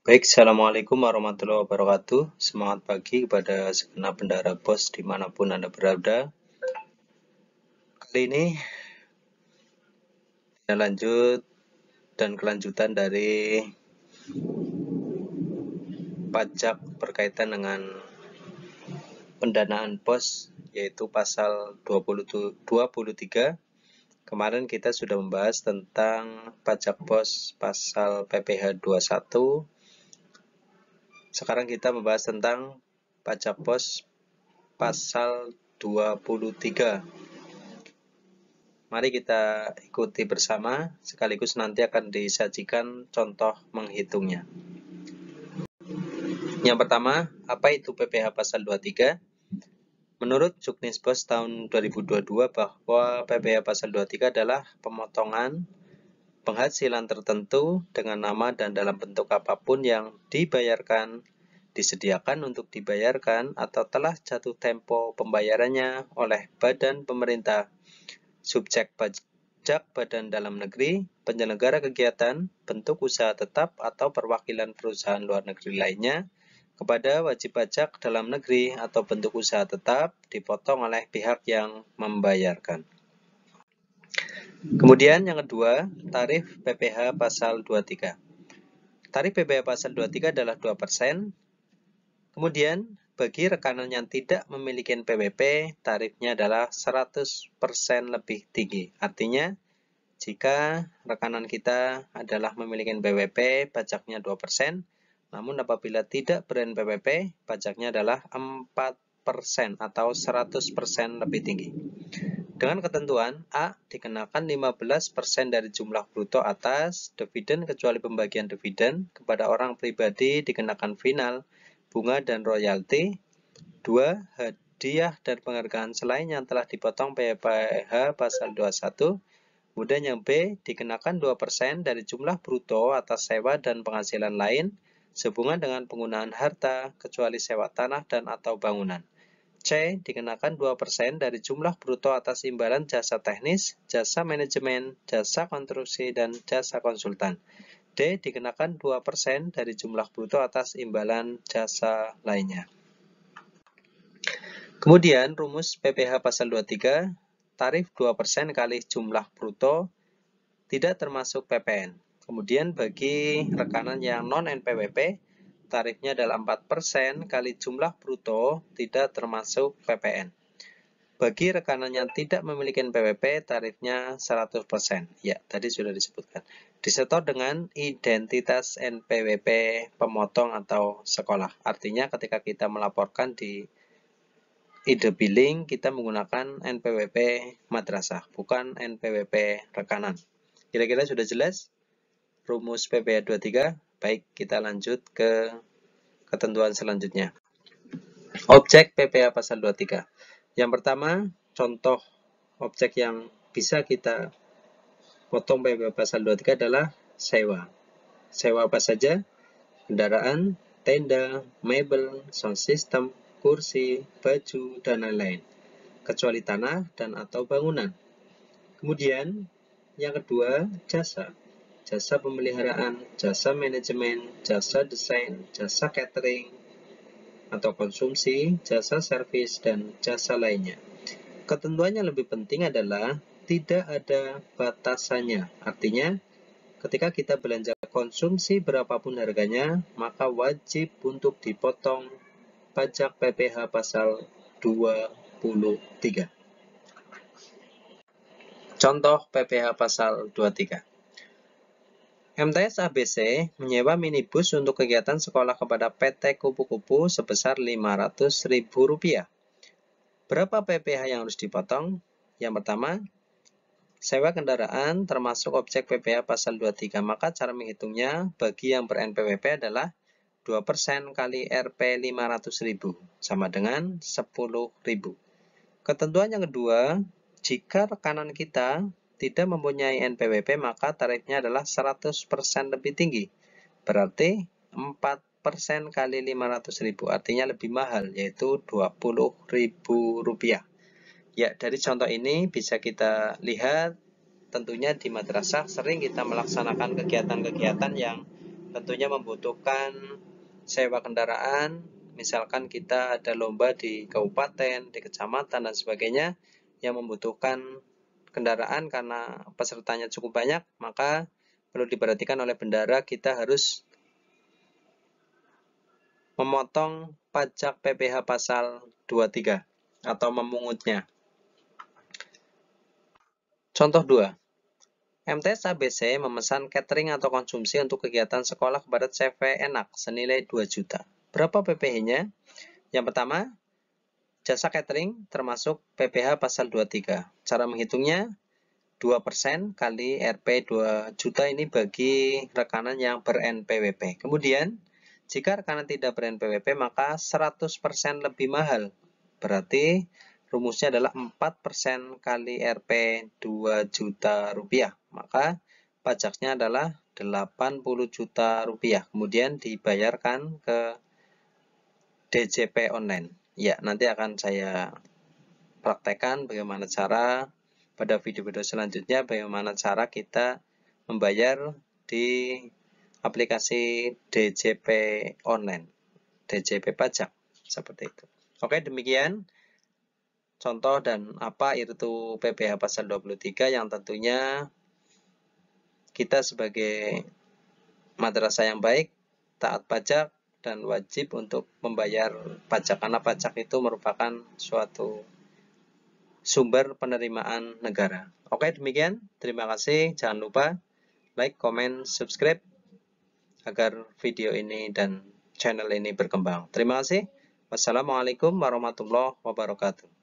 Baik, Assalamualaikum warahmatullahi wabarakatuh. Semangat pagi kepada segenap bendahara BOS dimanapun Anda berada. Kali ini kita lanjut dan kelanjutan dari pajak berkaitan dengan pendanaan BOS, yaitu pasal 23. Kemarin kita sudah membahas tentang pajak BOS pasal PPh 21. Sekarang kita membahas tentang pajak BOS pasal 23. Mari kita ikuti bersama, sekaligus nanti akan disajikan contoh menghitungnya. Yang pertama, apa itu PPh pasal 23? Menurut Juknis BOS tahun 2022 bahwa PPh pasal 23 adalah pemotongan penghasilan tertentu dengan nama dan dalam bentuk apapun yang dibayarkan, disediakan untuk dibayarkan, atau telah jatuh tempo pembayarannya oleh badan pemerintah, subjek pajak badan dalam negeri, penyelenggara kegiatan, bentuk usaha tetap atau perwakilan perusahaan luar negeri lainnya, kepada wajib pajak dalam negeri atau bentuk usaha tetap dipotong oleh pihak yang membayarkan. Kemudian yang kedua, tarif PPh pasal 23. Tarif PPh pasal 23 adalah 2%. Kemudian bagi rekanan yang tidak memiliki NPWP, tarifnya adalah 100% lebih tinggi. Artinya, jika rekanan kita adalah memiliki NPWP, pajaknya 2%. Namun apabila tidak ber-NPWP, pajaknya adalah 4% atau 100% lebih tinggi. Dengan ketentuan A dikenakan 15% dari jumlah bruto atas dividen kecuali pembagian dividen, kepada orang pribadi dikenakan final, bunga dan royalti. 2. Hadiah dan penghargaan selain yang telah dipotong PPh pasal 21. Kemudian yang B dikenakan 2% dari jumlah bruto atas sewa dan penghasilan lain sehubungan dengan penggunaan harta kecuali sewa tanah dan atau bangunan. C dikenakan 2% dari jumlah bruto atas imbalan jasa teknis, jasa manajemen, jasa konstruksi, dan jasa konsultan. D dikenakan 2% dari jumlah bruto atas imbalan jasa lainnya. Kemudian rumus PPh pasal 23, tarif 2% kali jumlah bruto tidak termasuk PPN. Kemudian bagi rekanan yang non-NPWP, tarifnya adalah 4% kali jumlah bruto tidak termasuk PPN. Bagi rekanan yang tidak memiliki NPWP, tarifnya 100%. Ya, tadi sudah disebutkan. Disetor dengan identitas NPWP pemotong atau sekolah. Artinya ketika kita melaporkan di ide billing, kita menggunakan NPWP madrasah, bukan NPWP rekanan. Kira-kira sudah jelas rumus PPh 23? Baik, kita lanjut ke ketentuan selanjutnya. Objek PPh pasal 23. Yang pertama, contoh objek yang bisa kita potong PPh pasal 23 adalah sewa. Sewa apa saja? Kendaraan, tenda, mebel, sound system, kursi, baju, dan lain-lain. Kecuali tanah dan atau bangunan. Kemudian, yang kedua, jasa. Jasa pemeliharaan, jasa manajemen, jasa desain, jasa catering atau konsumsi, jasa servis, dan jasa lainnya. Ketentuan yang lebih penting adalah tidak ada batasannya. Artinya, ketika kita belanja konsumsi berapapun harganya, maka wajib untuk dipotong pajak PPh pasal 23. Contoh PPh pasal 23. MTS ABC menyewa minibus untuk kegiatan sekolah kepada PT Kupu-Kupu sebesar Rp500.000. Berapa PPh yang harus dipotong? Yang pertama, sewa kendaraan termasuk objek PPh pasal 23. Maka cara menghitungnya bagi yang ber-NPWP adalah 2% kali Rp 500.000 sama dengan 10.000. Ketentuan yang kedua, jika rekanan kita tidak mempunyai NPWP, maka tarifnya adalah 100% lebih tinggi. Berarti 4% kali 500.000, artinya lebih mahal, yaitu Rp20.000. Ya, dari contoh ini bisa kita lihat, tentunya di madrasah sering kita melaksanakan kegiatan-kegiatan yang tentunya membutuhkan sewa kendaraan, misalkan kita ada lomba di kabupaten, di kecamatan, dan sebagainya yang membutuhkan kendaraan karena pesertanya cukup banyak, maka perlu diperhatikan oleh bendahara, kita harus memotong pajak PPh pasal 23 atau memungutnya. Contoh 2. MTs ABC memesan catering atau konsumsi untuk kegiatan sekolah kepada CV Enak senilai 2 juta. Berapa PPh-nya? Yang pertama, jasa catering termasuk PPh pasal 23. Cara menghitungnya 2% kali Rp 2 juta ini bagi rekanan yang ber-NPWP. Kemudian, jika rekanan tidak ber-NPWP maka 100% lebih mahal. Berarti rumusnya adalah 4% kali Rp 2 juta rupiah. Maka pajaknya adalah 80 juta rupiah. Kemudian dibayarkan ke DJP online. Ya, nanti akan saya praktekkan bagaimana cara pada video-video selanjutnya, bagaimana cara kita membayar di aplikasi DJP online, DJP pajak, seperti itu. Oke, demikian contoh dan apa itu PPh pasal 23 yang tentunya kita sebagai madrasah yang baik, taat pajak, dan wajib untuk membayar pajak, karena pajak itu merupakan suatu sumber penerimaan negara. Oke, demikian. Terima kasih. Jangan lupa like, comment, subscribe agar video ini dan channel ini berkembang. Terima kasih. Wassalamualaikum warahmatullahi wabarakatuh.